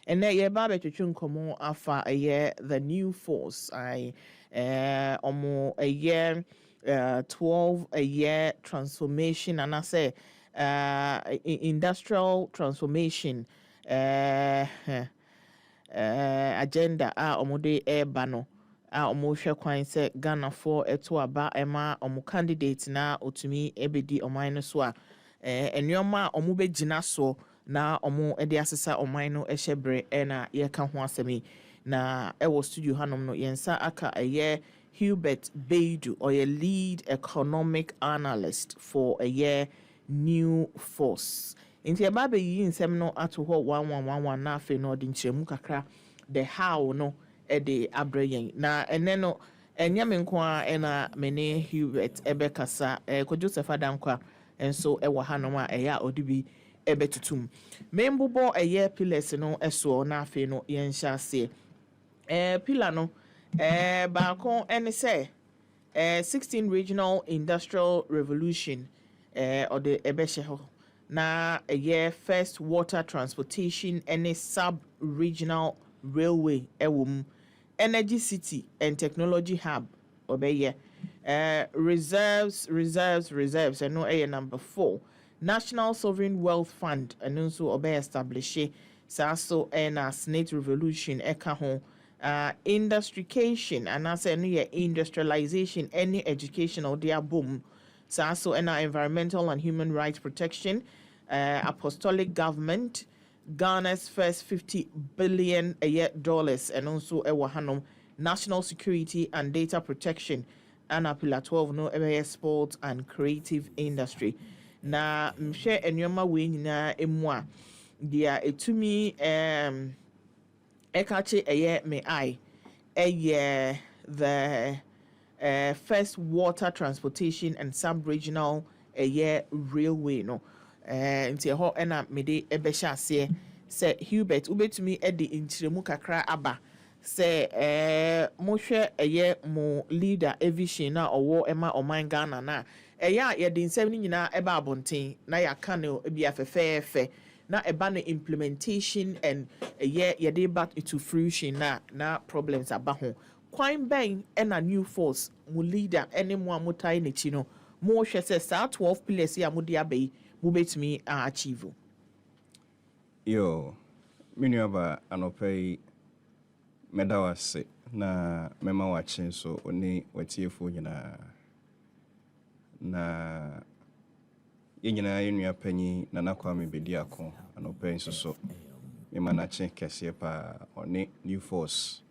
And then yeah, babe chuchun komo afa a year the new force. I almost a year 12 a year transformation, and I say industrial transformation agenda a ɔmode ɛreba no a ɔmohwɛ kwan sɛ Ghanafoɔ ɛto aba ɛma ɔmo candidate na otumi ɛbɛdi ɔman no so a nneɛma a ɔmo bɛgyina soɔ na ɔmo ɛde asesa ɔman no ɛhyɛ berɛ ɛna yɛka ho asɛm yi na ɛwɔ studio hanom no yɛnsa aka ɛyɛ Hubert Baidoo ɔyɛ lead economic analyst for a year new force. Nti eba be yi nsɛm no ato hɔ 1111 na afei no ɔde nkyerɛmu kakra the how no ɛde abrɛ yɛn na ɛnɛ no ɛnyɛ me nko a ɛna me ne Hubert ɛbɛkasa Kwadwo Joseph Adankwa nso ɛwɔ hanom a ɛyɛ a ɔde bi ɛbɛtutum membobɔ ɛyɛ pillars no ɛsoɔ na afei no yɛnhyɛ aseɛ pillar no baako ɛne sɛ 16 regional industrial revolution ɔde ɛbɛhyɛ hɔ na a year first water transportation any sub-regional railway energy city and technology hub obeye reserves and no a number 4 national sovereign wealth fund and also obey establish so and snake revolution eka ho industrification and as any industrialization any educational their boom so and environmental and human rights protection, apostolic government, Ghana's first $50 billion a year dollars, and also a national security and data protection, and a pillar 12 no sports and creative industry. Na mshare enyoma we nyina emwa dia etumi ekache eye me I eye the first water transportation and sub-regional year railway no nti ho na mede ebehya ase se Hubert ubetumi edi ntiremu kakra aba se mohwe mo leader evision na owo ema oman Ghana na ya ye de nsem ni nyina eba abonten na ya ka no bia fefefe na eba no implementation and ye de back into fruition na problems aba ho kwan bang and a new force mu leader any more mutai ne chi no mo hwe se sa 12 pillars ya mu dia bai mu betumi achieve yo minuaba anopai medawase na mema wache so oni watiefo nyina na yenyina yenua panyi na nakwa me bedi akon anopai nso so mema na che kese pa oni new force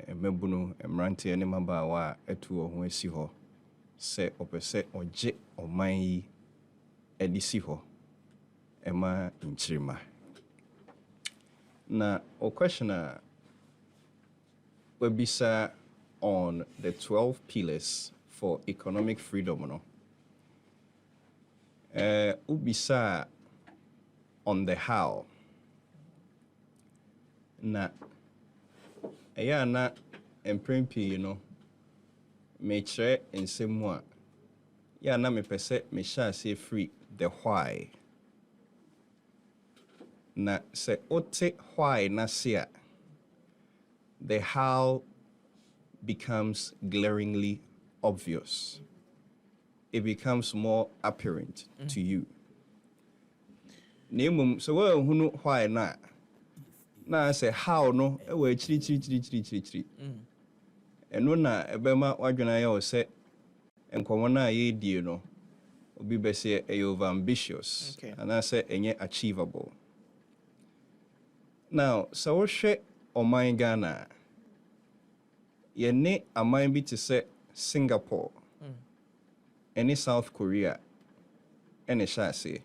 emebunu emrante ene mabawa etu ho esi ho se opese oje oman yi edisi ho ema nchirima na o questioner webisa on the 12 pillars for economic freedom no ubisa on the how na eya na emprempi no me chere ensemu a ya na me pese me sha say free the why na se ote why na sia the how becomes glaringly obvious. It becomes more apparent to you. Nemum so we hunu why na say how no e we chiri eno na ebema wadwena ya o se enkomo na ye die no obi be say e over ambitious and I say enye achievable. Now so we hwe oman Ghana ye ne aman bi te say Singapore any South Korea any shase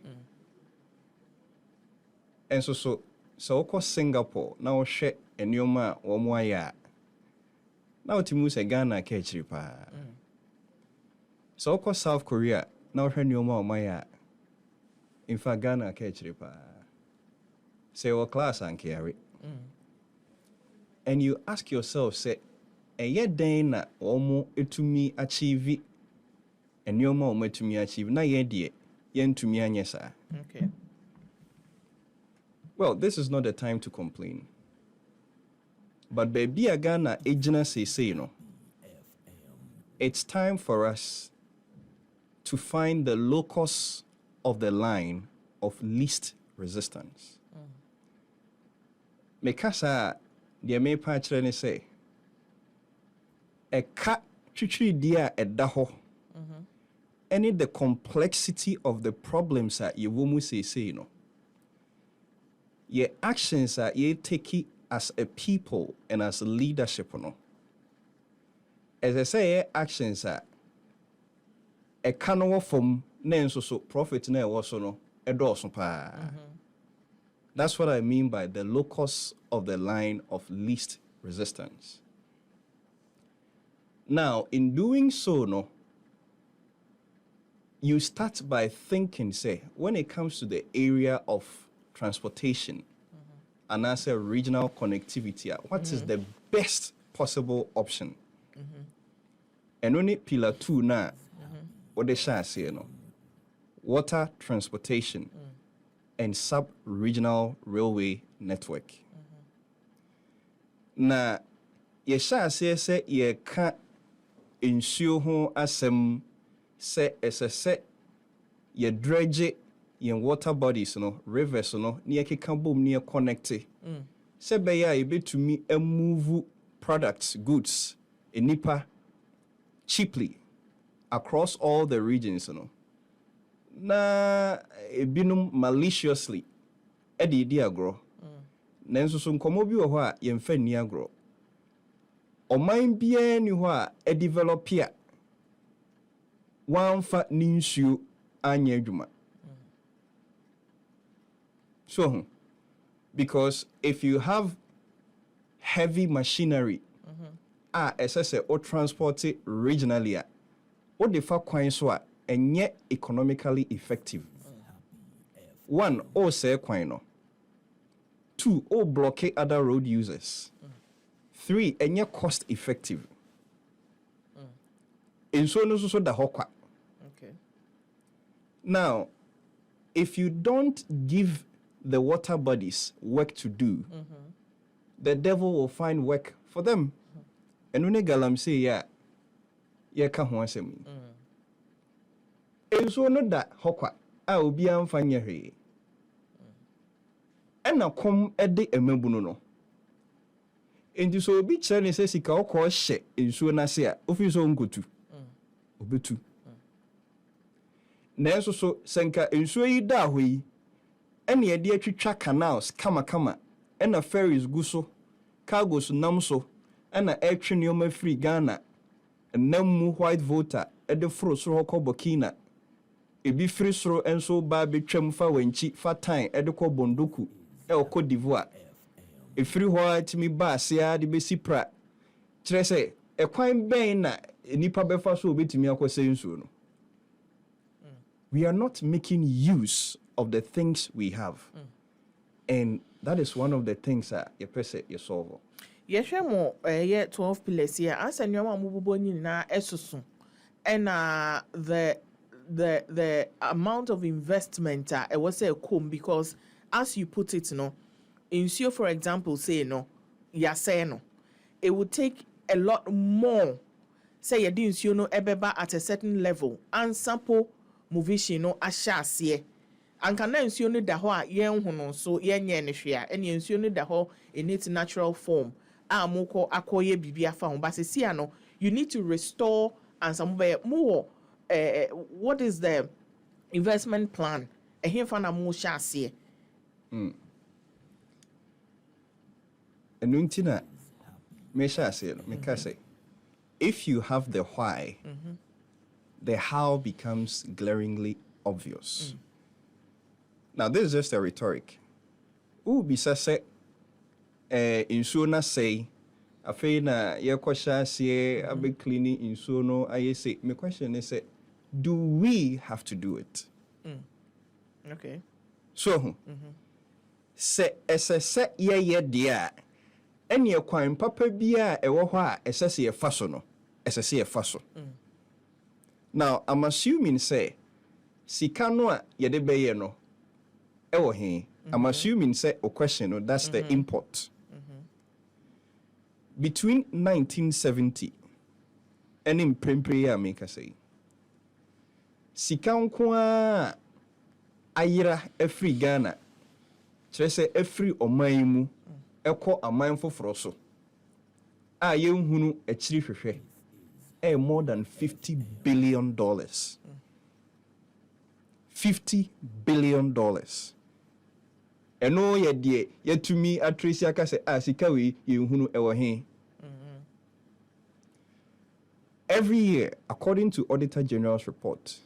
and so ko Singapore na wo hwe enioma wo mo aya na otimu se Ghana ka chiri pa so ko South Korea na wo hwe enioma wo mo aya in fact Ghana ka chiri pa say wo class and carry and you ask yourself say eye den na wo mo etumi achieve enioma wo mo etumi achieve na ye de ye ntumi anye sa okay Well, this is not the time to complain. But baby Ghana ejina say no. It's time for us to find the locus of the line of least resistance. Mekasa de me pa kire ne say eka twitwi dia eda ho. Any the complexity of the problems that you will say no. Your actions are you take as a people and as a leadership no. As I say, actions are a canoe from nenso so profit na also no edoso pa. That's what I mean by the locus of the line of least resistance. Now, in doing so, no, you start by thinking, say, when it comes to the area of transportation and as a regional connectivity, what is the best possible option? And only pillar 2 now, what they shall say, no, water transportation and sub-regional railway network. Na ye shall say ye can't ensure ho asem say se ye dredge ye water bodies no rivers no ne keka bom ne connect se be ya ye betumi move products goods enipa cheaply across all the regions no na ebinum maliciously di agro nanso so nkomo bi wo ho a ye mfa ni agro oman bia ni ho a develop here one fa ninsuo anya adwuma. So because if you have heavy machinery essay or transport it regionally what the fa kwan so a enye economically effective. One, or say kwan no. 2, or blockade other road users. 3, enye cost effective. In so no so the hokwa. Okay. Now, if you don't give the water bodies work to do, the devil will find work for them. And when galam say yeah ka ho asem. And so no da hokwa a obi amfa nya hwe. Ena kom ede emabunu no. Enti so obi kire ne se sika okọ hye ensuo na se a ofi so nkotu. Obetu. Na enso so senka ensuo yi da ho yi ene ye de atwitwa canals kama ena ferries gu so cargos nam so ena etwe neoma free Ghana enam white voter ede fro so hokọ Burkina ebi free soro enso ba betwam fa wanchi fa tan ede kọ Bondoku Côte d'Ivoire efiri ho atimi ba asia de besi pra kire se ekwan ben na nipa befa so obetimi akose nsuo no. We are not making use of the things we have. And that is one of the things that you person you solve. Yehwe mo 12 pillars here as anyoma mububo nyina esusu and the amount of investment it was a come because as you put it no insure for example say no ya say no it would take a lot more say you didn't you know ebeba at a certain level and sample movishi no ashase anka na nsuo no da ho a yen hu no so yen nye ne hwe a ene nsuo no da ho in its natural form amoko akoye bibia fa ho ba se sia no you need to restore and some more what is the investment plan ehemfa na mo shase Enuntina me shase no me ka say if you have the why the how becomes glaringly obvious. Now, this is just a rhetoric. Who be say, insuo na say, afei na ye kwasha sie abe cleaning insuo no aye say. My question is, do we have to do it? Okay. So, say ye dia, any kwan papa bia ewo ho a esese ye fa so no, esese ye fa so. Now, I'm assuming say, sika no a ye de beye no, ewo he I'm assuming say a question, that's the import. Between 1970 and in Prempria, make I say, Sikankwa Ayira every Ghana, Trese every Omaimu, Eko a mindful froso. Young Hunu a chief more than $50 billion. $50 billion. And no, yet to me, a Tracy Akase, Asikawi, you who ever he. Every year, according to Auditor General's report,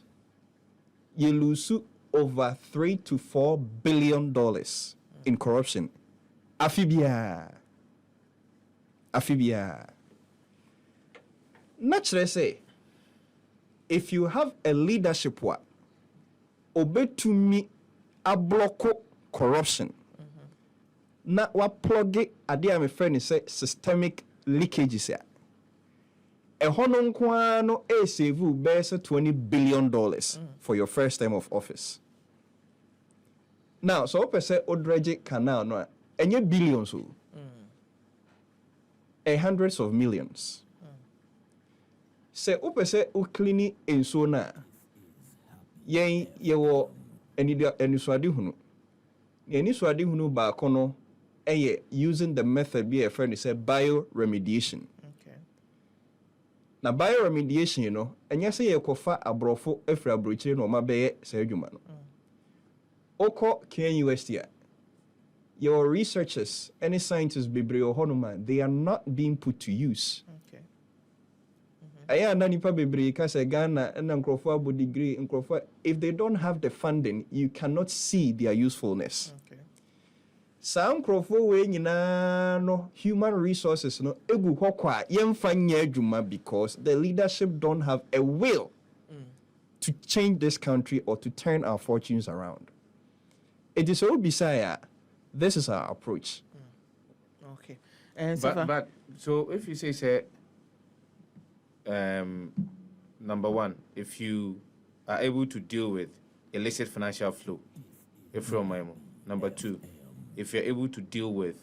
you lose over $3 to $4 billion in corruption. Afibia. Naturally say, if you have a leadership wa, obey to me a block corruption. Na wa plug it adia me friend say systemic leakages ya. E hono nkwa no save $20 billion for your first term of office. Now, so open say Odreje canal no enye billions hundreds of millions. Say open say o clean in so na yen yewo eniswade hunu. Eniswade hunu ba kono using the method be a friend say bioremediation. Okay. Na bioremediation, you know, and you say you kofa abrofo efra abrochire no ma beye say adwuma no. Oko KNUST. Your researchers, any scientists bebre ohonoma, they are not being put to use. Okay. Aya na nipa bebre ka say Ghana na nkrofo abo degree nkrofo, if they don't have the funding, you cannot see their usefulness. Okay. Some nkrofo we nyina no human resources no egu hokwa yemfa nya adwuma because the leadership don't have a will to change this country or to turn our fortunes around. It is all beside. This is our approach. Okay. And but so if you say number one, if you are able to deal with illicit financial flow, if you're number two, if you're able to deal with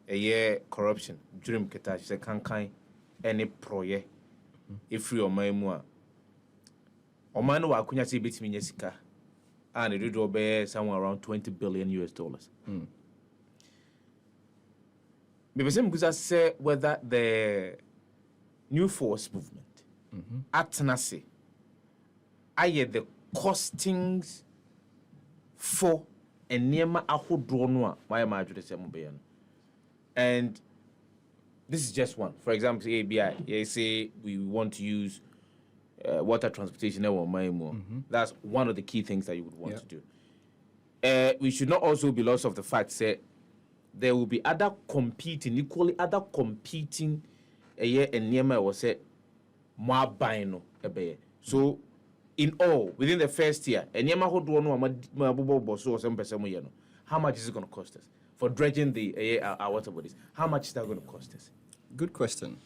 a year corruption, dream ketash, say kankai, any proye, if you're my Omano wa kunya si bit minyesika, and it would be somewhere around $20 billion. Because I say whether the New Force movement at Nasi, I the costings for a near ahodronwa my major and this is just one. For example, ABI, they say we want to use water transportation. That's one of the key things that you would want to do. We should not also be lost of the fact that there will be equally other competing and near was said more buying. So in all, within the first year, how much is it going to cost us for dredging the our water bodies? How much is that going to cost us? Good question.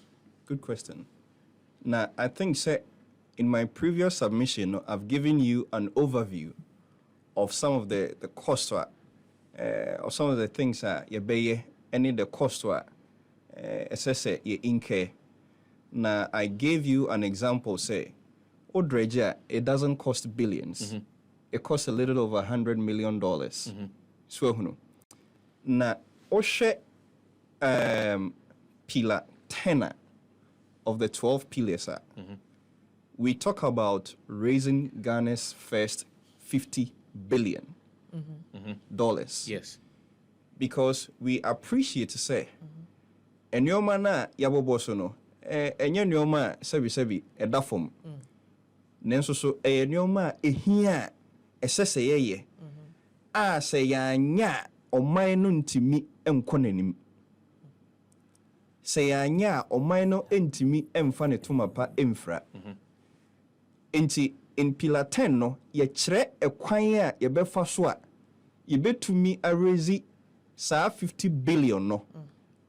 Now, I think, sir, in my previous submission, I've given you an overview of some of the costs or some of the things that you pay, any the cost you incur. Now, I gave you an example, say, Odreja, it doesn't cost billions. It costs a little over $100 million. So, now, Oshe pillar 10 of the 12 pillars, we talk about raising Ghana's first $50 billion. Yes. Because we appreciate to say, and your mana yabobosono, and your nyoma sebi edafum. Nenso so a nyoma ehia esese a se ya nya oman no ntimi enkonanim. Se ya nya oman no ntimi emfa ne tomapa emfra. Enti in pillar 10 no ye kire ekwan a ye befa so a ye betumi arezi sa 50 billion no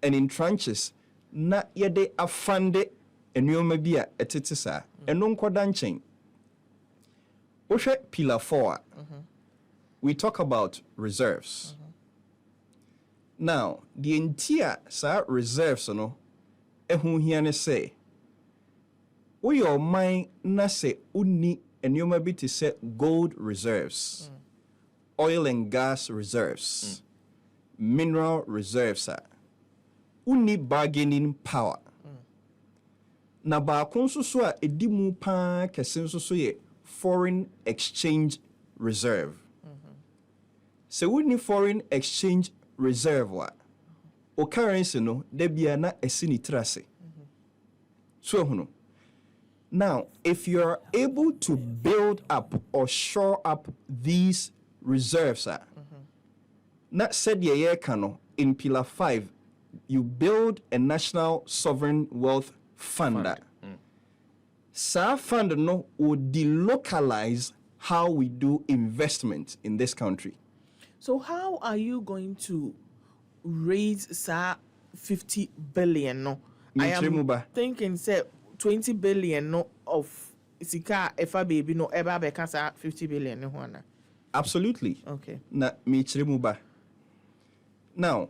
and in tranches na ye de afande enuoma bi a etete sa eno nkoda nchen ohwe pillar 4 we talk about reserves Now, the entire reserves no ehun hia ne say we your mind na say uni enoma bi to say gold reserves, oil and gas reserves, mineral reserves uni bargaining power. Na baako nso so a edi mu pa kese nso so ye foreign exchange reserve. So uni foreign exchange reserve wa o currency no de bia na esi ni trase. So huno. Now, if you're able to build up or shore up these reserves, not said ye kano in Pillar 5, you build a national sovereign wealth fund. Sa fund no will delocalize how we do investment in this country. So how are you going to raise 50 billion? No, I am thinking say 20 billion no of sika efa baby no eba beka sa 50 billion no hona. Absolutely. Okay. Na michirimuba. Now,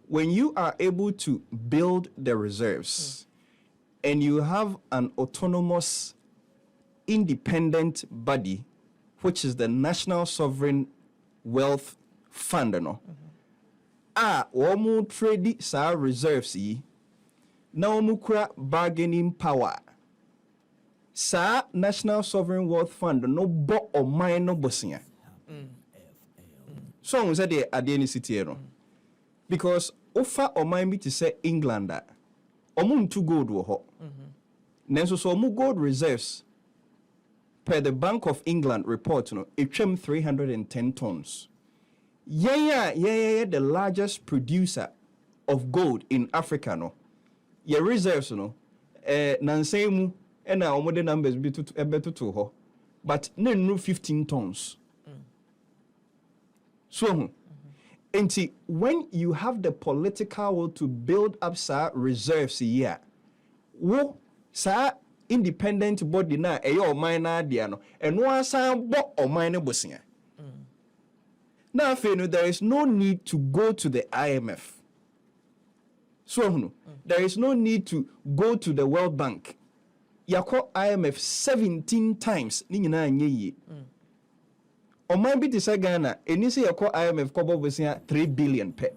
when you are able to build the reserves and you have an autonomous independent body which is the National Sovereign Wealth Fund no. Womu trade sa reserves yi na womu kura bargaining power. Sa National Sovereign Wealth Fund no bo oman no bosia. So we say the adeni city no. Because ofa oman bi to say England omu ntu gold wo ho. Nenso so omu gold reserves per the Bank of England report no etwem 310 tons. Yeah, the largest producer of gold in Africa no. Your reserves no nansemu and our modern numbers be to ho. But no 15 tons. So when you have the political will to build up reserves here, wo independent body na eyo minor dia no eno asan bo o minor bosia. Now there is no need to go to the IMF. So there is no need to go to the World Bank. Yako IMF 17 times ni nyina anye yi. Oman bi say Ghana eni say yako IMF kobo bosia 3 billion pe.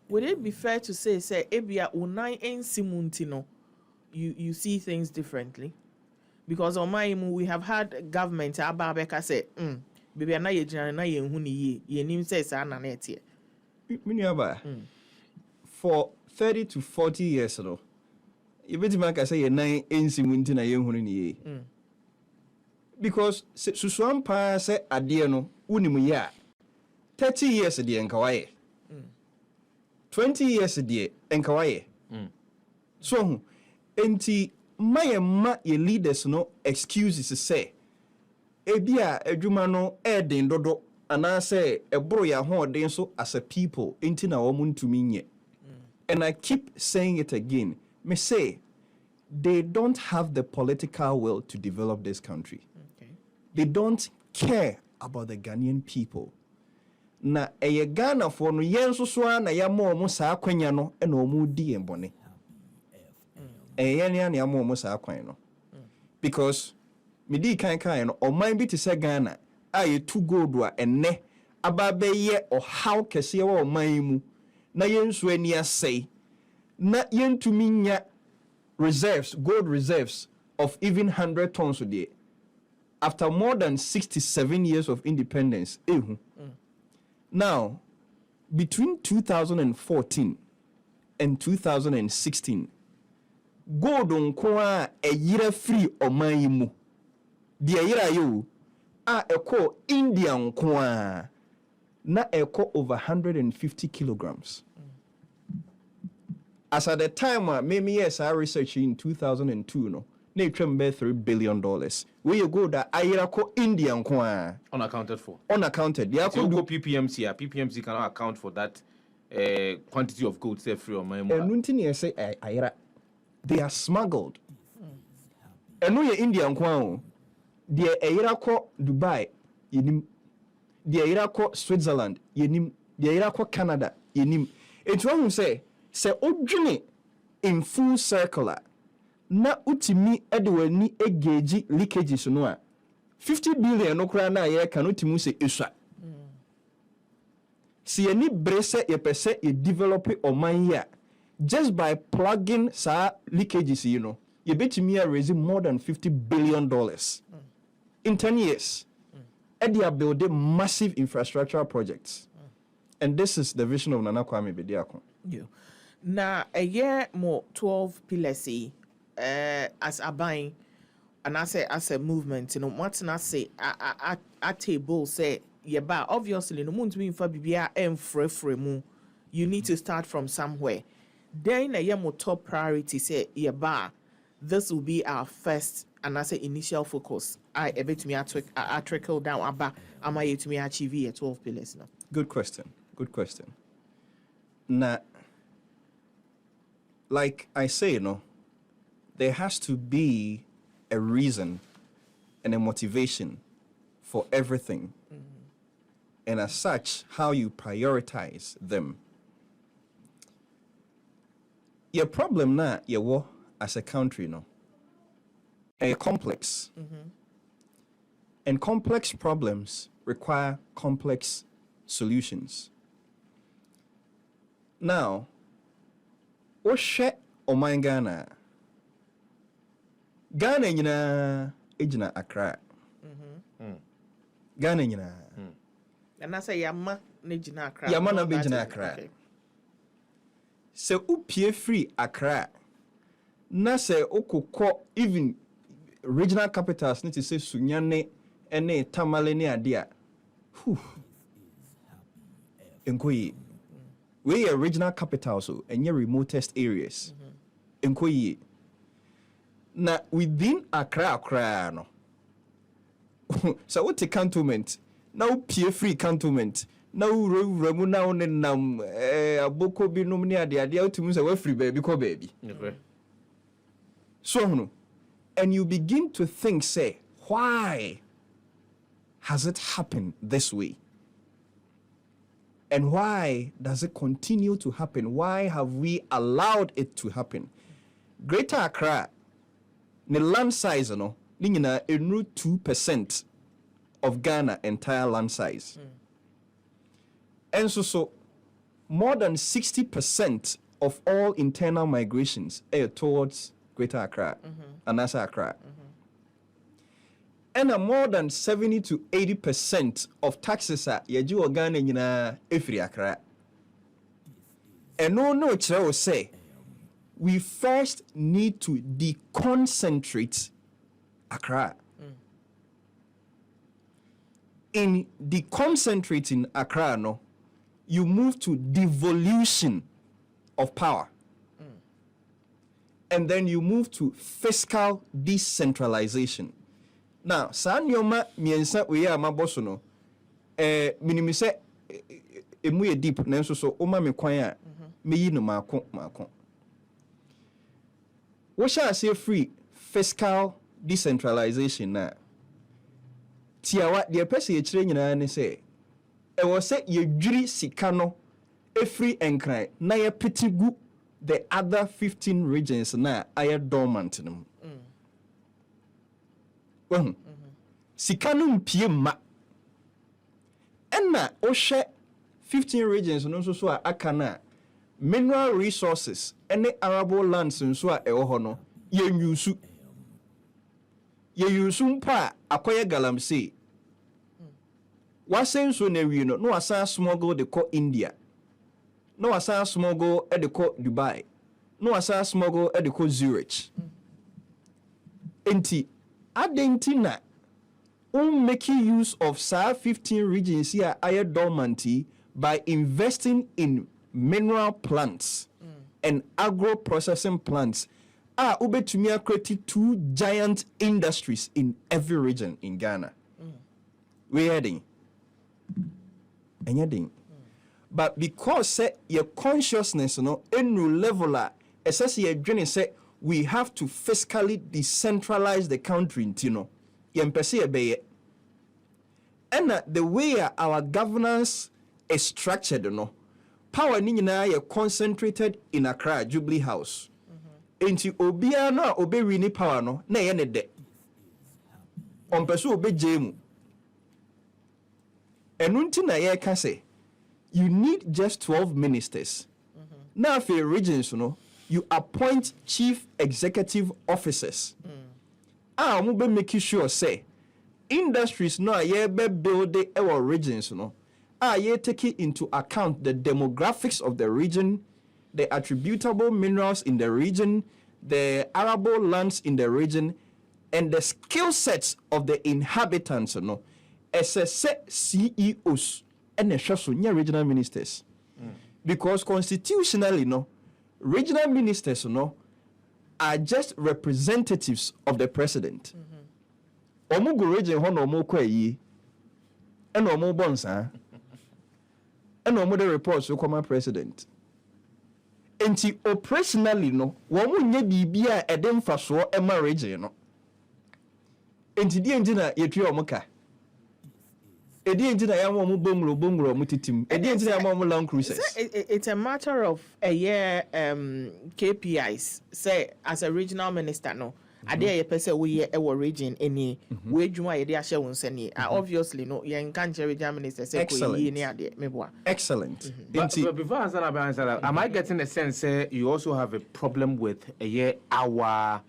Would it be fair to say ebia unai ensimunti no you see things differently? Because on my we have had government ababeka say baby na ye jina na ye hu ni ye nim say sa na na etie. Miniaba. For 30 to 40 years ago, you bet man can say ye nine ensimunti na ye hu ni ye. Because susuan pa say ade no unimu ya 30 years de enkawaye. 20 years de enkawaye. So enti ma ye leaders no excuses say ebia adwuma no den dodo ana say ebro ya ho den so as a people enti na wo ntumi nye. And I keep saying it again. Me say they don't have the political will to develop this country. Okay. They don't care about the Ghanaian people. Na eye Ghana for no yen so so na ya mo sa akwanya no e na omu di embone. Because midi kan no oman bi te se Ghana a ye tu gold wa enne ababe ye o how kese wa oman mu na yensu ani asai na yentumi nya reserves, gold reserves of even 100 tons a day after more than 67 years of independence. Now, between 2014 and 2016, gold on kwa a year free oman yimu. Di yira yo a eko India kwa na eko over 150 kilograms. As at the time maybe yes I researched in 2002 no na $3 billion. Where you go that ayira ko India kwa unaccounted for. Unaccounted. Yeah, so go PPMC. PPMC cannot account for that quantity of gold say free on my money. Say ayira. They are smuggled. And no India kwa the ayira ko Dubai yenim. The ayira ko Switzerland yenim. The ayira ko Canada yenim. It's wrong to say odwene in full circle na utimi edweni egeji leakages no a 50 billion no kra na ye kan utimu se esua. Si any brese ye pese ye develop oman here just by plugging sa leakages, you know, you bet me raise more than $50 billion in 10 years. And they are building massive infrastructural projects. And this is the vision of Nana Kwame Bediako. Now, a year more 12 pillars as a buying, and I say as a movement, you know, what's not say at table say, yeah, but obviously, no moon to be for BBA and free, you need to start from somewhere. Then a year more top priority say, yeah, but this will be our first and I say initial focus. I a bit me I trickle down about am I to me achieve 12 pillars now? Good question. Good question. Now, like I say, you know, there has to be a reason and a motivation for everything. And as such, how you prioritize them. Your problem now, you as a country, no, a complex. And complex problems require complex solutions. Now, Oshe Oman Ghana. Ghana yina ejina Accra. Ghana yina. And I say Yama Nijina Accra. Yama na bejina Accra. Se upie free Accra. Na se okukọ even regional capitals need to say Sunyane ene Tamale ne adia. Enkoyi. We are regional capitals so and your remotest areas. Enkoyi. Na within Accra no. So what the cantonment? Now pie free cantonment. Now remu na onenam aboko bi nom ne ade ade otumu say we free baby ko baby. Okay. So no. And you begin to think, say, why has it happened this way? And why does it continue to happen? Why have we allowed it to happen? Greater Accra, the land size, no, ningina enru 2% of Ghana entire land size. And so more than 60% of all internal migrations are towards Greater Accra, Anasa Accra. And more than 70 to 80% of taxes are yaji Ghana in Efri Accra. And no will say we first need to deconcentrate Accra. In deconcentrating Accra, no, you move to devolution of power. And then you move to fiscal decentralization. Now, san yoma miensa we are maboso no. Minimise emu ye deep nanso so oma me kwan a meyi no mako. Wo sha say free fiscal decentralization na. Tiawa de pese ye kire nyina ne say e wo say ye dwiri sika no efri enkran na ye petigu the other 15 regions na are dormant. Sika no mpie ma. Enna o hwe 15 regions no so a aka na mineral resources any arable lands nso a ewo ho no ye nyusu. Ye yusu mpa akoye galamsey. Wasenso na wi no wasa smuggle de ko India. No wasa smuggle e de ko Dubai. No wasa smuggle e de ko Zurich. Enti adentina making use of SAR 15 regions here are dormant by investing in mineral plants and agro-processing plants. Ubetumia created 2 giant industries in every region in Ghana. We're heading. And you're doing. But because your consciousness, in level, say we have to fiscally decentralize the country, and the way our governance is structured, power ni nyinaa yɛ concentrated in Accra Jubilee House. Enti obia na obewi ni power no na yɛ ne de. Ompeso obeje mu. Enu nti na yɛ ka sɛ you need just 12 ministers. Now for regions you appoint chief executive officers. Mo be make sure say industries no ye be build our regions ye taking into account the demographics of the region, the attributable minerals in the region, the arable lands in the region, and the skill sets of the inhabitants as a set CEOs and the regional ministers. Because constitutionally regional ministers are just representatives of the president. Omu go region ho no mo kwa yi e no mo bonsa e no mo the reports so come president. Enti operationally wo mo nya bibia e de mfaso e ma region no. Enti die na yetue omuka. It's a matter of a year KPIs. Say as a regional minister, no. Ade person we our region any we juma ye dey share wonsani. Obviously no, you can't regional minister say excellent. But before I answer, am I getting a sense you also have a problem with our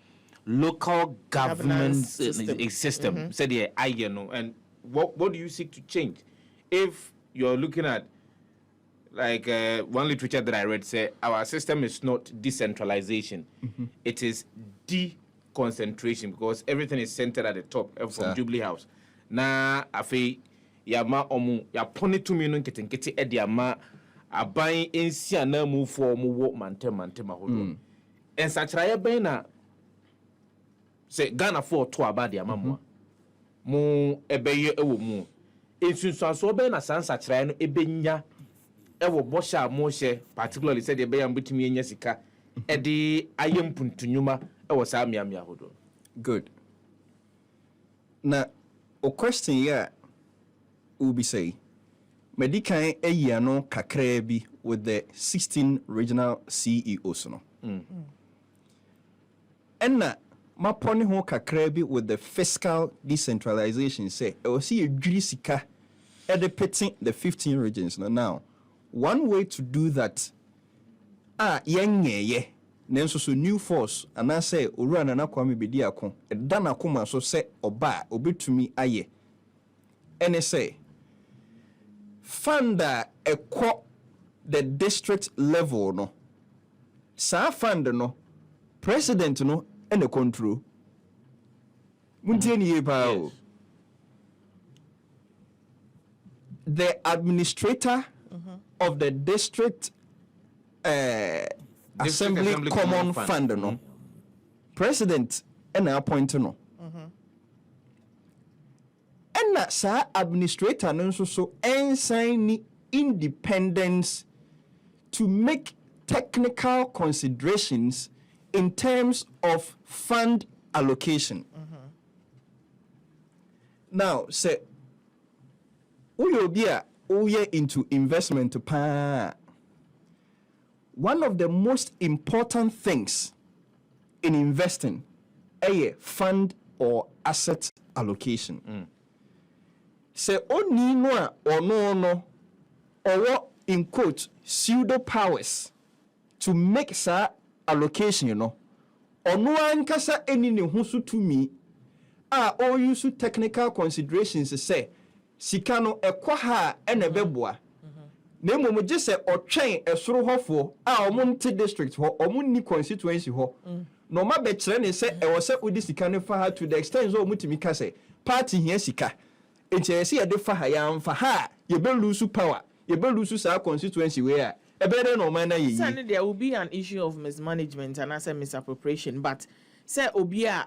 local government system? Said and what do you seek to change? If you're looking at like one literature that I read say our system is not decentralization, it is deconcentration because everything is centered at the top from Jubilee House. Na afi yama omu ya pone tumi no nketenkete e de ama aban ensia na mu for mu wo mantem ahodo. Ensachraye ben na say Ghana for to aba de ama mo mu ebeye ewo mu ensunsuaso be na sansa kire no ebenya ewo bosha mo hye particularly said ebeye ambutumi enya sika e de ayempuntunyuma ewo sa miamia hodo. Good. Now a question here will be say medikan eyano kakra bi with the 16 regional CEOs no. Enna maponi ho kakra bi with the fiscal decentralization say e was see edwiri sika editing the 15 regions now. One way to do that yengeye nenso so new force and I say owura na kwame bedi akon e da na koma so say oba obetumi aye ene say funda ekwo the district level no sa fund no president no ene control muntieni pa o the administrator of the district assembly common fund no president and appoint no and na sa administrator no so ensign independence to make technical considerations in terms of fund allocation. Now say we into investment pa. One of the most important things in investing a fund or asset allocation. Say oni no or no or in quote pseudo powers to make sa allocation ono ankasa eni ne ho so tumi all use technical considerations say sika no ekwa ha ena beboa na emu je se otwen esoro hofo omonte district ho omonni constituency ho no ma be kire ne se e wo se odi sika ne fa ha to the extent so omutimi ka se party hia sika enti se ye de fa ha ya mfa ha ye be lose power ye be lose sa constituency we a ebere no man na ye yi there will be an issue of mismanagement and as a misappropriation but say obi a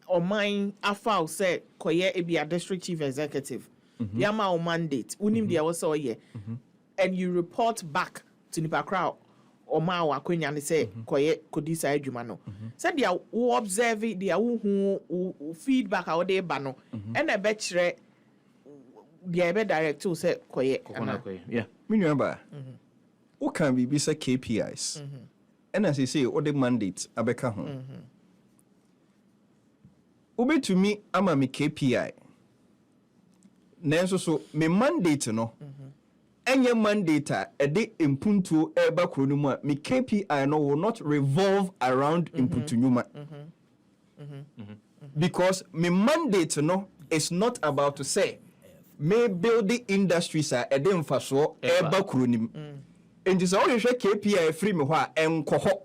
oman afa say koye e be a district chief executive yama o mandate unim dia wo say oye and you report back to nipa crowd or ma wa kwenya ne say koye kodisa adwuma no say dia wo observe dia wo feedback a dey ba no and e be kire dia be direct to say koye yeah me remember who can be bisa KPIs. And as I say, all the mandates abeka home. Ube to me, I'm a KPI. Nenso so me mandate no. Any mandate a de impuntu eba kronuma me KPI no will not revolve around impuntu nyuma. Because me mandate no is not about to say me build the industries a de mfaso eba kronim. And this all KPI free me wa enkoho.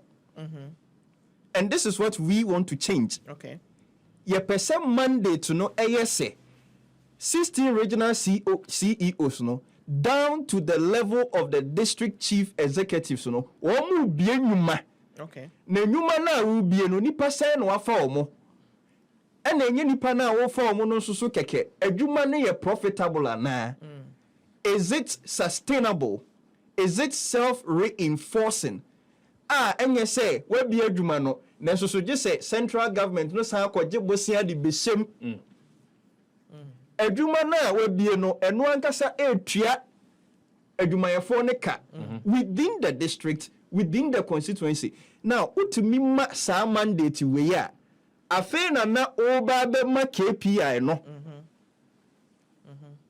And this is what we want to change. Okay. Ye person mandate no say 16 regional CEOs no down to the level of the district chief executives no omu bie nyuma. Okay. Na nyuma na wo bie no nipa sen no afa omo. E na enye nipa na wo fa omo no nsusu keke adwuma ne ye profitable ana. Is it sustainable? Is it self-reinforcing? Enye say we bie adwuma no na nsusu je say central government no san akwaje bosia di besem. Adwuma na we bie no eno ankasa etua adwumayefo ne ka within the district, within the constituency. Now utumi ma sa mandate we ya afi na oba be ma KPI no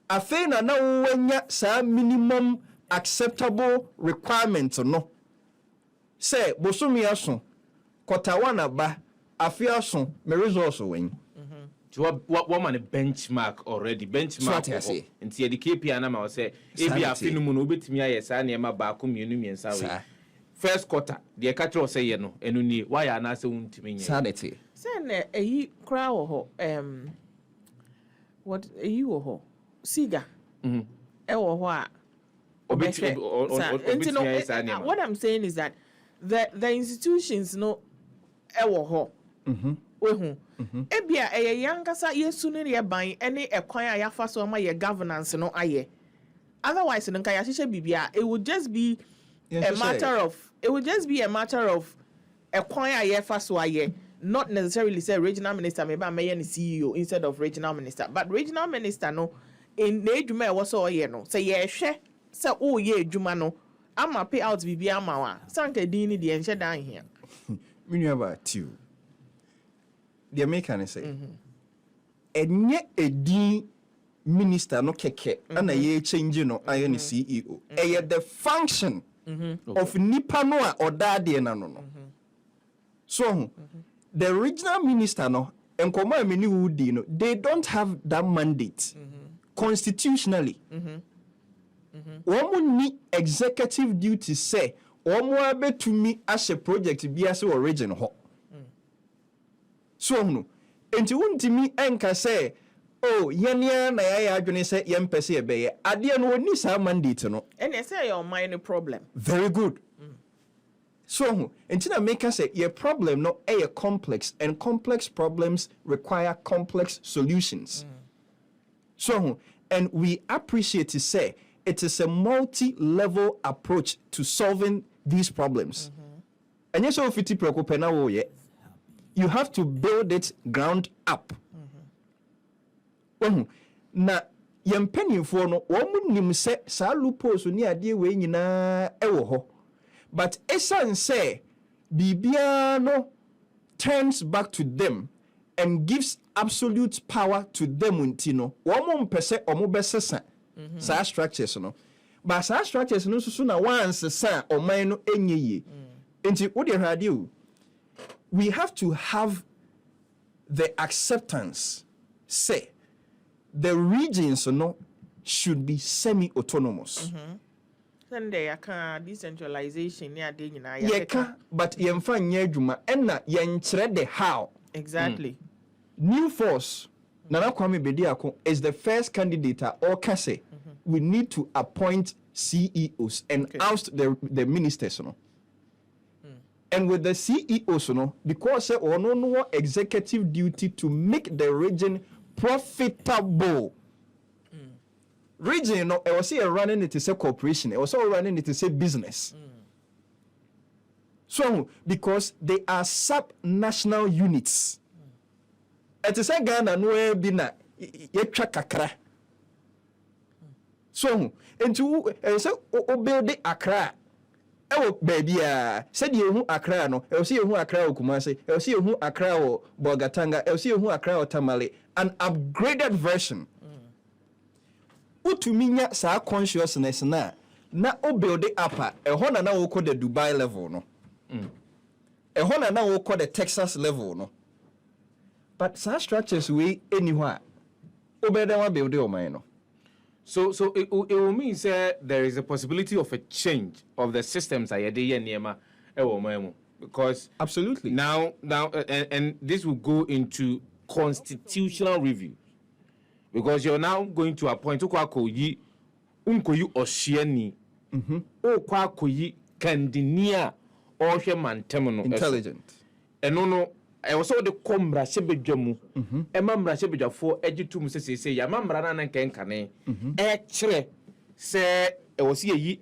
afi na wanya sa minimum acceptable requirement no say bosomi aso kotawana ba afi aso me resource wen. What man a benchmark already? Benchmark. Until the KPI na ma say ebi afinu mu no betimi ayesa na ma ba ko mienu miensa we. First quarter, the catcher say ye no enu ni why ana say untimi nye. Sanity. Say na eyi kra wo ho what eyi wo ho siga. E wo ho a what I'm saying is that the institutions no e wo ho. Ebia yankasa yesu ne ye ban ene ekwan a yafa so ma ye governance no aye. Otherwise no kan ya hihye bibia it would just be a matter of ekwan a yafa so aye, not necessarily say regional minister maybe am the CEO instead of regional minister, but regional minister no in the adwuma e wo so oye no say ye hwe say o ye adwuma no ama pay out bibia ama wa sanka din ni de enhye dan here. Me about you. The American say, enye edi minister no keke, ana ye change no aye ni CEO. Eye the function of nipa no a odade na no no. So the regional minister no enkoma meni wudi no, they don't have that mandate constitutionally. Omo ni executive duty say omo abetumi as a project bi as origin ho. So no enti wuntimi enka say oh yenia na ya adwene say yempese ebeye ade no oni sa mandate no and say your mind problem very good. So enti na make say your problem no a complex, and complex problems require complex solutions. So and we appreciate to say it is a multi-level approach to solving these problems. And yes, so fiti preoccupena wo ye. You have to build it ground up. Na yempanifo no omu nim se sa loopholes ni ade we nyina ewo ho. But esan say bibia no turns back to them and gives absolute power to them untino. Omu mpese omu besesa sa structures no. But sa structures no susu na once sa oman no enye ye. Enti wo de hwade o. We have to have the acceptance, say, the regions should be semi-autonomous. Sunday, I can decentralization near the but yemfa nyedwuma enna yenkyere the how. Exactly. New Force, Nana Kwame Bediako is the first candidate or Kase. We need to appoint CEOs and oust the ministers. And with the CEOs, because they no executive duty to make the region profitable. Region, I was here running it as a corporation. I was also running it as a business. So, because they are sub-national units. It is a Ghana no bina yetwa kakra. So, into so build the Accra. ewo baby a said you hu Accra no e see hu Accra o Kumasi e see hu Accra o Bogatanga e see hu Accra o Tamale an upgraded version utuminya sa consciousness na o build it up e ho na wo the Dubai level no e ho na wo the Texas level no but some structures we anywhere obeda wa build o man no. So it will mean say there is a possibility of a change of the systems because absolutely now and this will go into constitutional review because you're now going to appoint unkoyi oshieni okwakoyi kandinia ohwe mantemono intelligent no I also the combra sebedwamu emamra sebedwafo egitum sesese ya mamra na nkenkane e kire se e wosi yi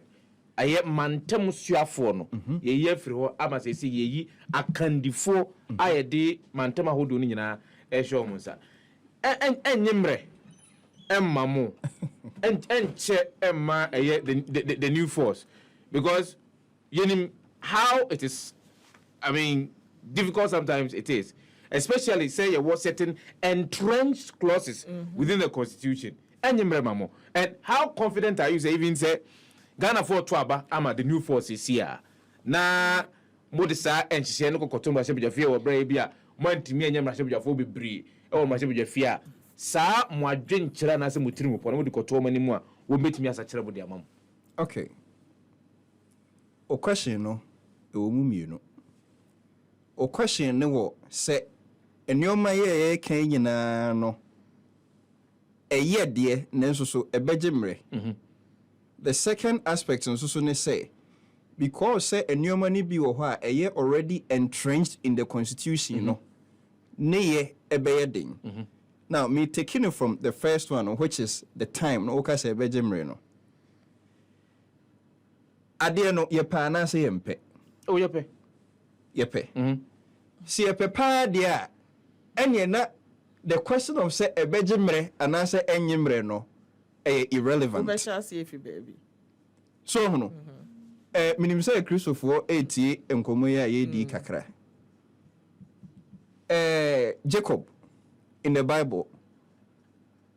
aye mantem suafo no ye ye firi ho ama sese ye yi akandifo aye de mantem ahodo ni nyina e hwe omunsa enyimre emmamu enche emma aye the new force because yenim how it is, I mean, difficult sometimes it is, especially say there was certain entrenched clauses within the constitution. And how confident are you say even say Ghana for Twaba ama the new forces here na modisa enchise no kokotomba sebujafia wo brabia mantimi anyam na sebujafo bebre e wo ma sebujafia sa mo adwenkyira na se mutiri mu pon mo de kotoma ni mu a wo metimi asa kyere bo de amam. Okay, o question no e wo mu mienu. O question ne wo se enioma ye kan nyina no eye de ne nso so ebegimre. The second aspect nso so ne say because say enioma ni bi wo ho a eye already entrenched in the constitution no ne ye ebeye den. Now me taking it from the first one which is the time no oka say ebegimre no ade no ye pa na say yempe. Oh yepe. Yepe. Si yepe pa de a enye na the question of say ebegimre and say enyimre no irrelevant. Baby. So no minim say Christopher 80 enkomo ya ye di kakra. Jacob in the Bible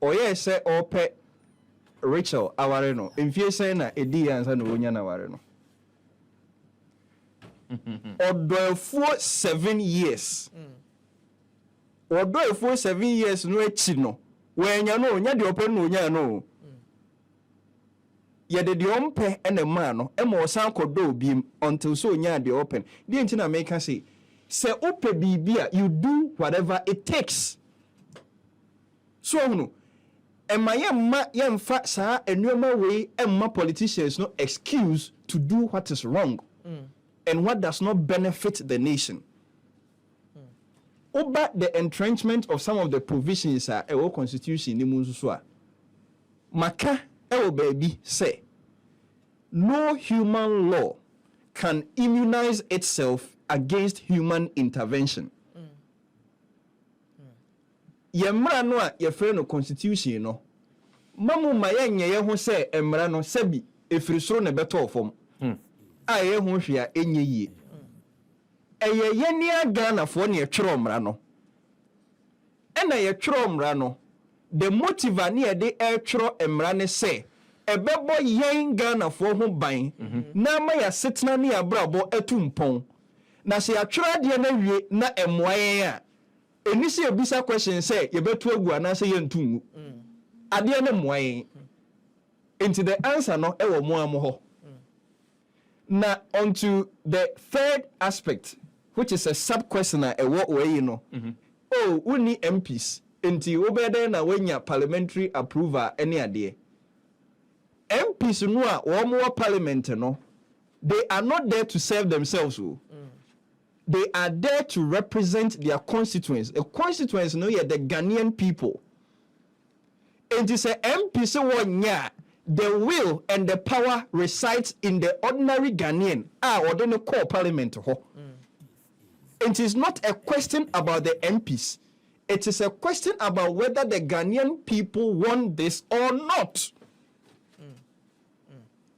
oye say ope Rachel aware no emfie say na edi ansa no onya na aware no. Odoefuo 7 years. Odoefuo 7 years no echi no. Wenya no onya de ope no onya no. Yede de ompe ene ma no e mo san kodo obiem until so onya de open. The nti na make say ope bibia you do whatever it takes. So no ema yemfa saa enuoma we emma politicians no excuse to do what is wrong. And what does not benefit the nation. Over the entrenchment of some of the provisions are a constitution ni munsusua. Maka baby say no human law can immunize itself against human intervention. Yemra no a yefre no constitution no. Mamu mayenye ye ho say emra no sebi efirisoro ne beto fom. Aye ho hwea enye yie. Eye yeni agana fo ne twero mra no. Ena ye twero mra no. The motive ne ye de twero mra ne se ebebo yen Ghana fo ho ban na ma ya setena ne abrabo atumpon. Na se ya twero de na wie na emoyen a enisi ebisa question say ye betu agu ana se ye ntungu. Ade ne moyen. Into the answer no e wo mo amho. Now, onto the third aspect, which is a sub-question what way you know. Oh, we need MPs. Until obede na wenya parliamentary approval any idea. MPs no or more parliament no. They are not there to serve themselves. They are there to represent their constituents. A constituents no the Ghanaian people. And to say MPs one the will and the power resides in the ordinary Ghanaian or the core parliament. It is not a question about the MPs. It is a question about whether the Ghanaian people want this or not.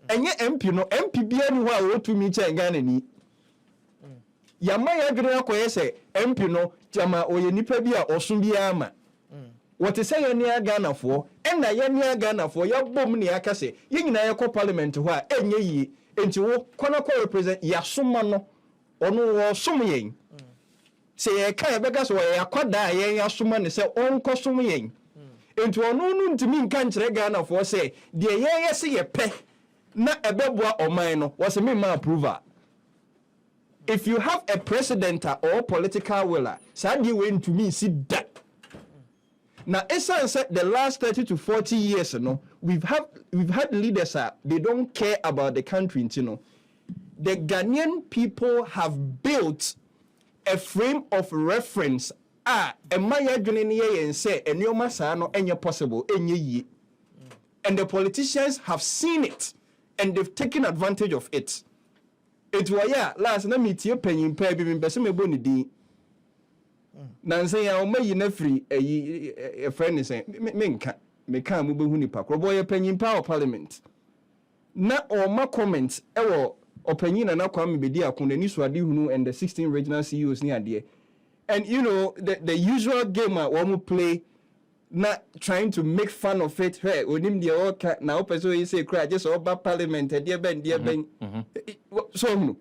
Enye MP no MP bia ni ho a wo tumi che Ghana ni. Yama ya dwene akoye se MP no chama oye nipa bi a oso bia ama. What is say ye nia Ghana for na ye nia Ghana for ya bom ne aka se ye nyina ye ko parliament ho a enye yi enti wo kona ko represent ya soma no ono wo som yen. Se ye ka ye bega so ye akwada ye ya soma ne se onko som yen. Enti ono no ntimi nka nkyere Ghana for se de ye se ye pe na ebeboa oman no was me ma approval. If you have a president or political willer, sadly went to me see that. Now, Esa said the last 30 to 40 years, we've had leaders they don't care about the country, The Ghanaian people have built a frame of reference. And my and say, and your masano, and possible, and the politicians have seen it, and they've taken advantage of it. It was last na meet you penny pay be person me boni din. Nanse ya o mayi na free a friend is saying me can mu behu nipa kro boy penny pa parliament. Na o ma comment e wo opanyin na Kwame Bedi akon ani so ade hunu and the 16 regional CEOs ni ade. And you know the usual game we play not trying to make fun of it. Hey, onim de oka na opeso you say cry just over parliament dear ben so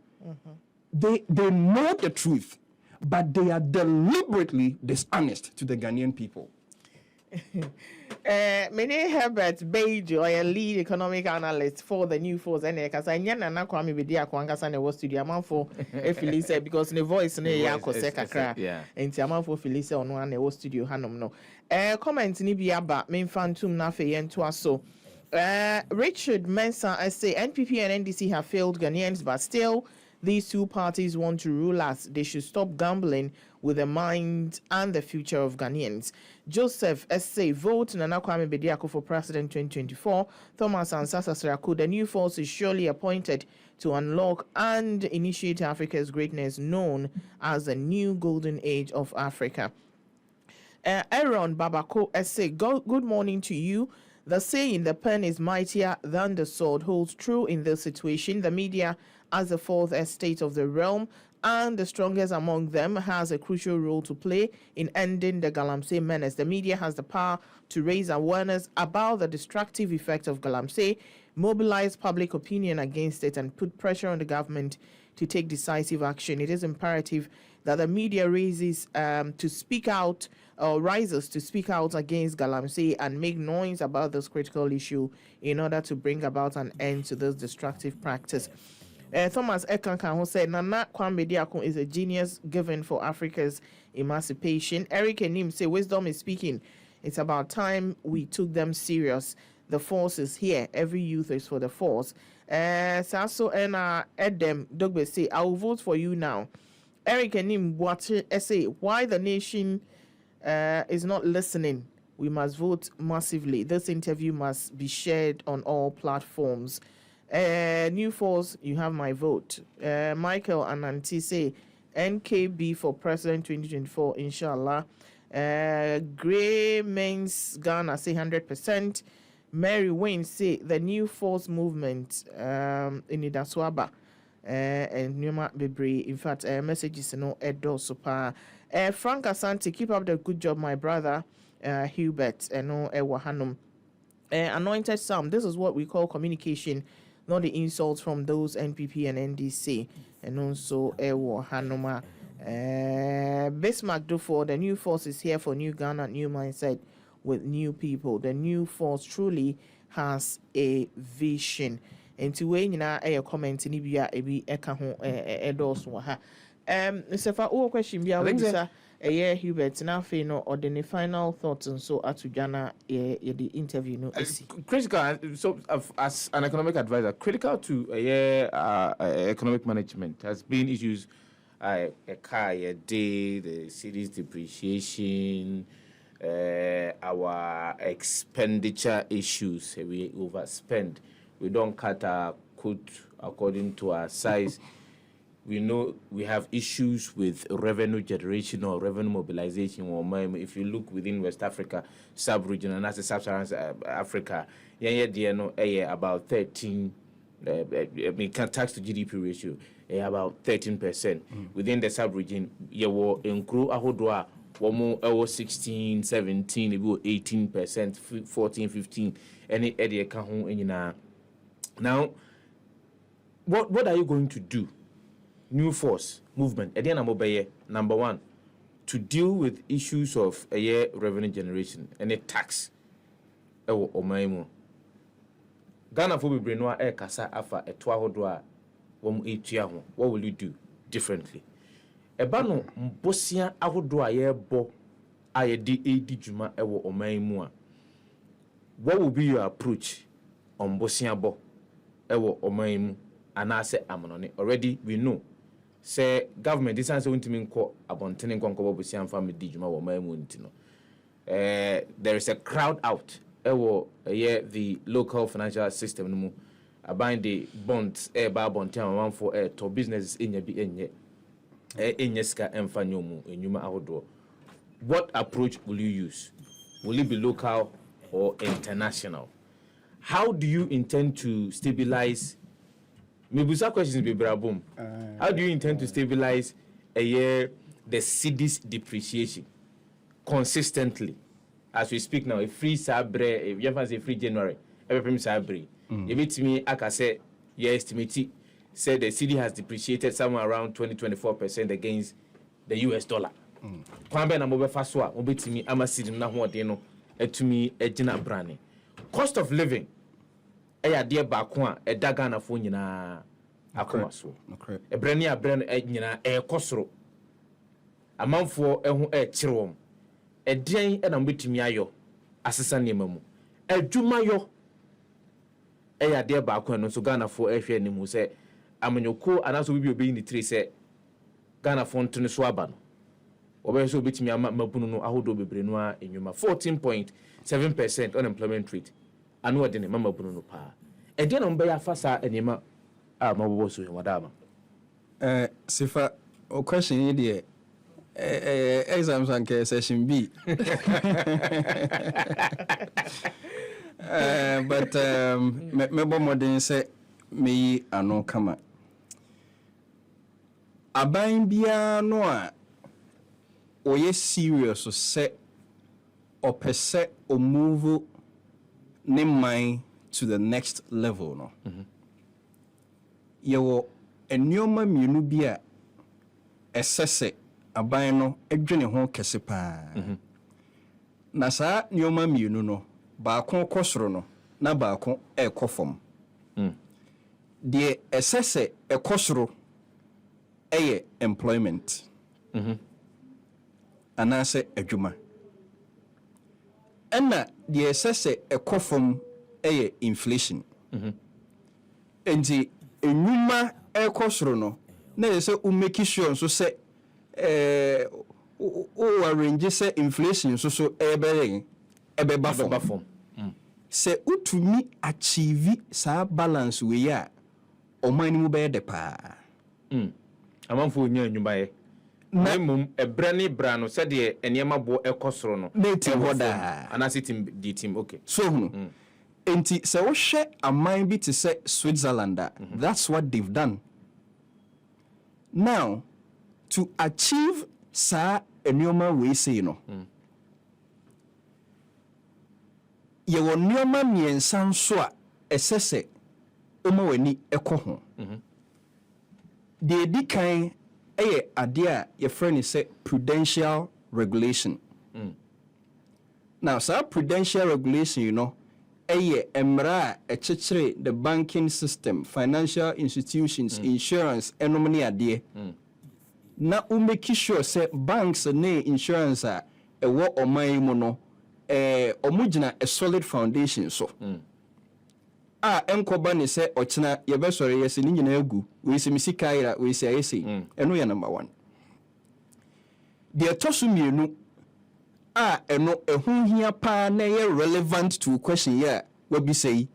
they know the truth, but they are deliberately dishonest to the Ghanaian people. Many Hubert Baidoo, a lead economic analyst for the New Force, and because I know na Kwame Bedi akwanga sana was studio man for Felice because the voice ne ya kose kakra enti aman for Felice ono na was studio hanom no. Comment ni bi aba me fantum na fe yento aso. Richard Mensah, I say NPP and NDC have failed Ghanaians, but still these two parties want to rule us. They should stop gambling with the mind and the future of Ghanaians. Joseph S.A. vote Nana Kwame Bediako for President 2024. Thomas Ansasa Seraku, the new force is surely appointed to unlock and initiate Africa's greatness, known as the new golden age of Africa. Aaron Babako S.A. Good morning to you. The saying, the pen is mightier than the sword, holds true in this situation. The media, as the fourth estate of the realm, and the strongest among them, has a crucial role to play in ending the Galamsey menace. The media has the power to raise awareness about the destructive effect of Galamsey, mobilize public opinion against it, and put pressure on the government to take decisive action. It is imperative that the media rises to speak out against Galamsey and make noise about this critical issue in order to bring about an end to this destructive practice. Thomas Ekankan, who said Nana Kwame Bediako is a genius given for Africa's emancipation. Eric Enim say wisdom is speaking. It's about time we took them serious. The force is here. Every youth is for the force. Sasso and Edem Dogbe say I will vote for you now. Eric Enim watch say why the nation is not listening. We must vote massively. This interview must be shared on all platforms. New Force, you have my vote. Michael Ananti say NKB for President 2024, inshallah. Gray Mains Ghana say 100%. Mary Wayne say the New Force movement in Idaswaba and Numa Bebre. In fact, messages no Edo Super. Frank Asante, keep up the good job, my brother. Hubert and no Ewahanum. Anointed Sam, this is what we call communication, not the insults from those NPP and NDC. And also Ewahanuma. Bismarck Dufour, the New Force is here for New Ghana, new mindset with new people. The New Force truly has a vision. And to when you comment in Ibia, ebi eka ho edos wa ha. Sefa o question bia we bisa Hubert na fe no or the final thoughts and so atujana the interview no critical. So as an economic advisor, critical to economic management has been issues a car a day, the city's depreciation, our expenditure issues. We overspend. We don't cut our coat according to our size. We know we have issues with revenue generation or revenue mobilization. If you look within West Africa, sub-region, and that's the sub-Saharan Africa, about 13 I mean, tax to GDP ratio, about 13%. Within the sub-region, you were in Kru Ahodwa, 16, 17, maybe 18%, 14, 15, any area can home in now. What are you going to do? New force movement. Number one, to deal with issues of revenue generation and a tax. Ghana for be no kasa afa eto ahodo a wom etua ho. What will you do differently? Eba no mbosia ahodo a yebo a yedi edi dwuma ewo oman mu a. What will be your approach on mbosia bo ewo oman mu anase amonone? Already we know say government this answer won't mean ko abontene nkonko bosia mfa me di dwuma wo oman mu ntino. There is a crowd out. The local financial system no mu abang the bonds ba bonten one for to businesses enya bi enye ska emfa nyomu enyuma ahodo. What approach will you use? Will it be local or international? How do you intend to stabilize? Mebusa questions be brabum. How do you intend to stabilize the cedi's depreciation consistently? As we speak now, a free sabre, if you have a free January, every prime sabre. If it's me, I can say, yes, estimate said the cedi has depreciated somewhere around 20-24% against the US dollar. Kwambe na mobe faswa, mobe timi ama cedi na huwa deno, etumi ejina brane. Cost of living, dear bakwa, daga na fo nyina akoma so. Brani nyina kosro. Amanfo ehu chirwom. Edian na mbetumi ayo asesa nema mu adwuma yo de ba akwan no so Ghana fo ehwe ni mu se amanyoko anaso bibi obi ni tire se Ghana fo ntone so aba no obe so betumi mabunu no ahodo bebre no a enwuma 14.7% unemployment rate anu ode ne mabunu no pa edian na mbe ya fasa enema a mabobo so wadama Sifa o question ni de exams and session B. But me modern say me ano kama. Aban bia no a oye serious so say or pese or move ne mind to the next level no. Yewo enyoma mienu bia esese aban no edwene ho kese pa na saa nyoma mienu no baako kosoro no na baako ekofom de esese ekosoro eye employment anase adwuma ena de esese ekofom eye inflation enti enwuma ekosoro no na yese umeki sure so se arrange say inflation so ebe bafom se utumi achieve sa balance we ya omani mu be de pa amanfo nya nyumaye na mum ebrani bra no se de enema bo ekosoro no native hoda anasitim di team okay so enti se wo hwe aman bi te se Switzerland that's what they've done now to achieve sa enyoma we say no ye wo nyoma miensa nso a esese oma wani ekoho de dikan eye ade a ye friend say prudential regulation now sa prudential regulation eye emra echechire the banking system, financial institutions, insurance enomni ade na umeki sure say banks ne insurance a ewo oman mu no omugina a solid foundation so enkoba ne se ochina ye besore yesi ni nyina agu we se misikaira we se ayesi eno ya number 1 de tosu mienu eno ehunhia pa na ye relevant to question here we be say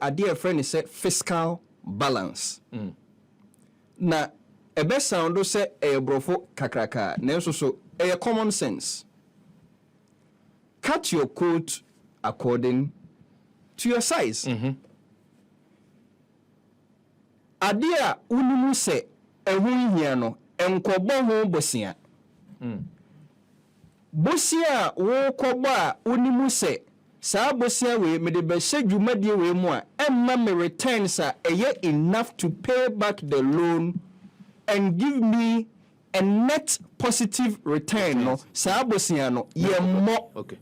ade friend say fiscal balance na ebe sound say brofo kakraka na so common sense. Cut your coat according to your size. Adia unimu se ehun hia no enkobo ho bosia. Bosia wo kobo a unimu se saa bosia we me de be hye we mu a emma me returns a eye enough to pay back the loan and give me a net positive return no saa bosia no ye mo. Okay.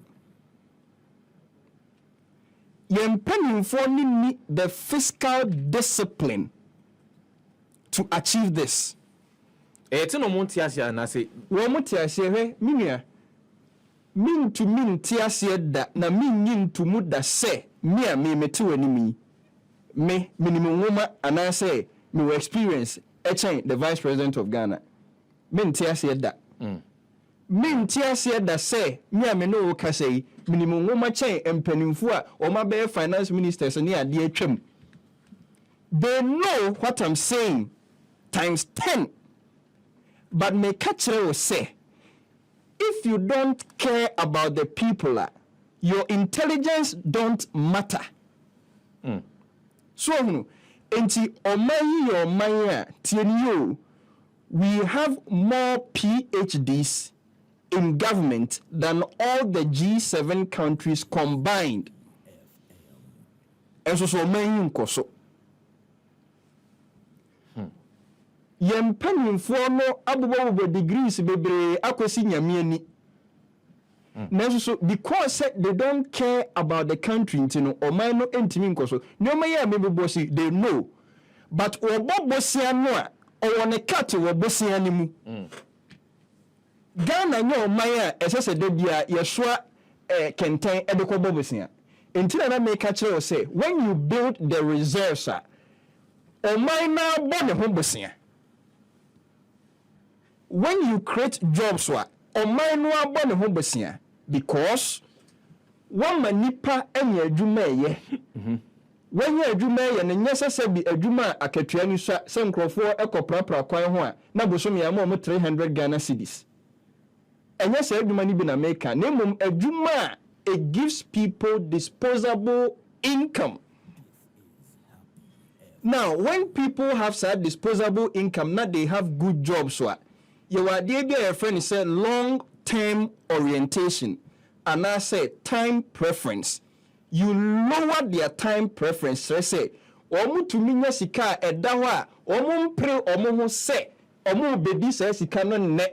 Yempanimfo ni the fiscal discipline to achieve this. It's no montiasia na say Wo montiasia he minua min to min tiasia da na min yin to mu da se me a me mete wani me minimum woma ana say me experience the vice president of Ghana min tiasia da min tiasia da se me a me no ka say minimum woma chen empanimfo a o ma be finance ministers ni ade atwam. They know what I'm saying times 10. But me catch will say, if you don't care about the people, your intelligence don't matter. So, enti omayi your maya tienyo, we have more PhDs in government than all the G7 countries combined. And so omayi nkoso. Yempanimfo no abobo degrees bebre akosi nyame ani. So because they don't care about the country ntino oman no entimi nkoso. Nyoma ye amebebo si they know. But obobosia no a owone cat obobosia ni mu. Ghana nye oman a esese de bia yesoa kenten edekọ bobosia. Entina na make kire say when you build the reserves oman na bo ne ho bosia. When you create jobs oman no abo ne ho bosia because one manipa anya adwuma ye when you adwuma ye ne nyese se bi adwuma akatua ni so se nkrofo ekoprapra kwan ho a na bosom ya mo 300 Ghana cedis enya se adwuma ni bi na make na mum adwuma it gives people disposable income. Now when people have such disposable income now they have good jobs your idea a friend said long-term orientation and I say time preference. You lower their time preference. So say, omu to minya sika edawa, omu mpre omu se, omu bedi se sika no ne.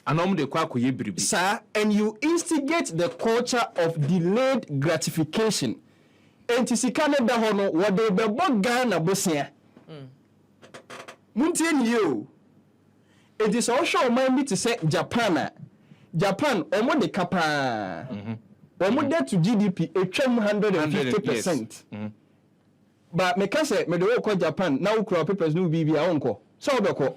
And de kwa kuye bribi. Sir, and you instigate the culture of delayed gratification. Enti sika ne da hono wode bebo Ghana bosia. Muntie ni yo. It is also mind to say Japan. Japan, omo de kapa. Omo there to GDP, a 150%. But me can say, me do call Japan, now crop papers no be uncle. So be ko.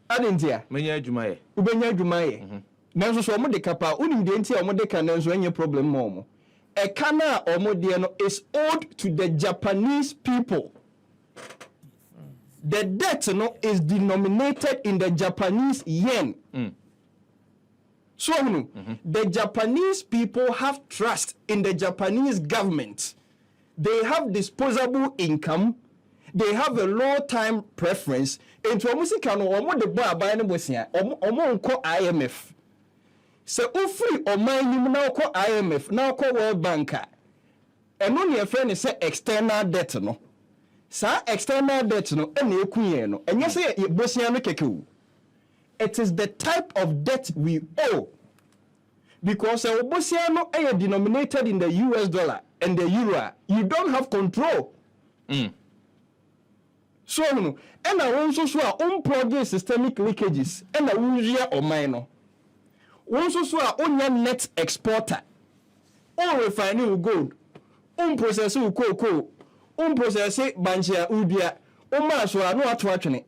Adintia. Menya adwumaye. Ubenya adwumaye. Nanso so omo de kapa, unim de ntia omo de ka nanso enye problem mo. E kana omo de no is owed to the Japanese people. The debt is denominated in the Japanese yen. So the Japanese people have trust in the Japanese government. They have disposable income. They have a low time preference. Into musika no omo de boy abai no bosia. Omo nko IMF. Se ofri oman nim na ko IMF na ko World Bank. Eno ne friend say external debt no. Sa external debt no ene ekunye no enye se bosia no keke. It is the type of debt we owe because bosia no is denominated in the US dollar and the euro. You don't have control. So no ena wonso so a unplug systemic leakages ena wunjia oman no wonso so a onya net exporter on refining gold process cocoa process banjia ubia so anu ato atwene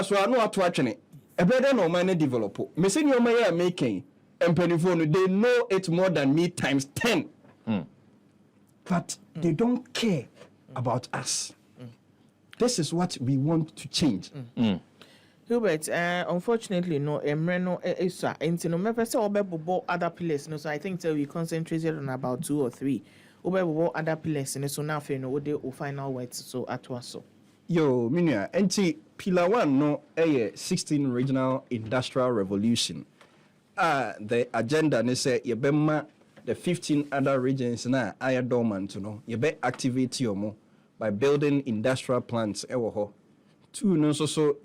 so anu ato atwene ebede no man develop me say ni oman ya making empanifo no they know it more than me times 10 but they don't care about us. This is what we want to change. Hubert, unfortunately, no, no, isa. And no, me say obe other pillars. No, so I think we concentrated on about 2 or 3. Obe other pillars. No, so now no, the final words. So at so. Yo, Minya, enti pillar 1 no 16 regional industrial revolution. The agenda ne say yebema the 15 other regions na aya dormant no yebe activate yomo by building industrial plants ewo ho. 2 no so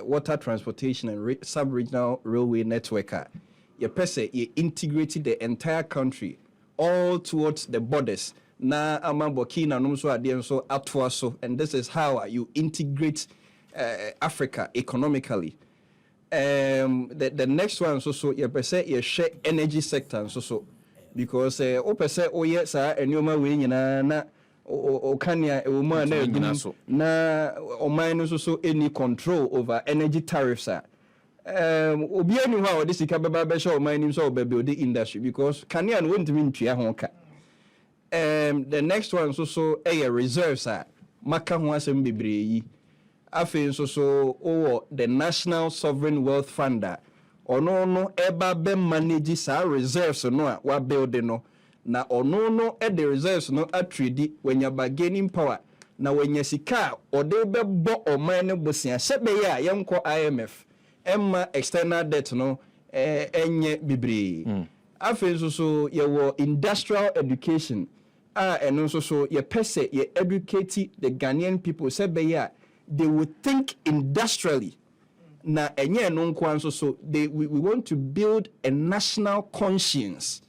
water transportation and sub-regional railway network. Ye pese ye integrated the entire country all towards the borders. Na Burkina so ade so atwa so, and this is how you integrate Africa economically. The next one so you pese ye share energy sector so because o pese o ye sa enoma we nyina na o kania o ma na egum na o man so any control over energy tariffs obi anu ha o de sika beba be show man nim so build the industry because kania no ntimi ntua ho ka. The next one so reserves maka ho asem bebre yi afen so the National Sovereign Wealth Fund ono no eba be manage sa reserves no a wa build no na ono no the reserves no atredi when you bargaining power na when you sika o de be bo oman ne bosia sebe ya yenko IMF emma external debt no enye bebre afen so ye wo industrial education and also so ye pese ye educate the Ghanaian people say they would think industrially na enye no nkwan so we want to build a national conscience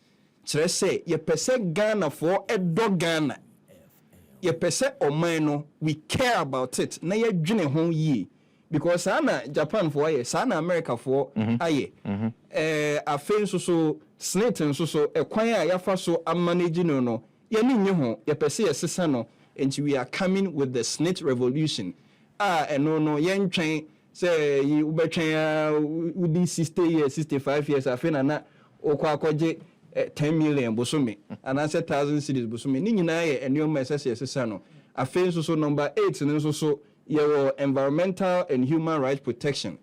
chere say ye pese Ghana for edo Ghana ye pese oman no we care about it na ye dwene ho yi because ana Japan for aye sana America for aye afen so snit so ekwan a yafa so manage no yeni nyeho ye pese ye sesa no and we are coming with the SNIT revolution no yen twen say you betwen within 60 years 65 years afena na okwa akwaje 10 million bosome and answer 1000 cedis bosome ni nyina ye enyo message ye sesa no afen so number 8 no so your environmental and human rights protection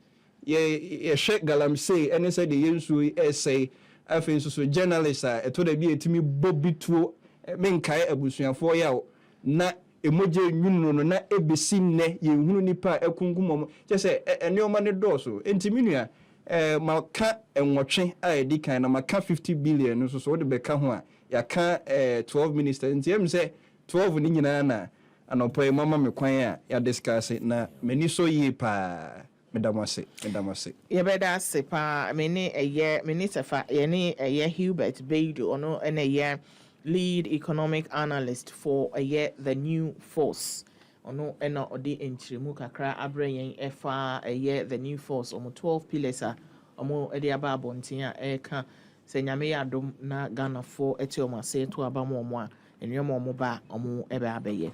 ye Sheikh Galamsey any say the yensu essay afen so journalists to da bi etimi bobituo menkai abusuafo ya na emoje nwunu no na ebesi nne ye hunu nipa ekunkum se eneoma ne doso entiminua maka enwotwe a edikan na maka 50 billion so so de beka ho a yaka 12 ministers ntiem se 12 ni nyina na anopo mama mekwan a ya discuss na meni so yi pa medamase ye beda se pa meni sefa ye ni Hubert Baidoo ono ene lead economic analyst for the new force ono ena odi enchiremu kakra abreyen efa the new force omo 12 pillars omo edi aba abontin a eka se nyame ya dom na Ghana for eti omo ase to aba mo a enwem omo ba omo ebe abeye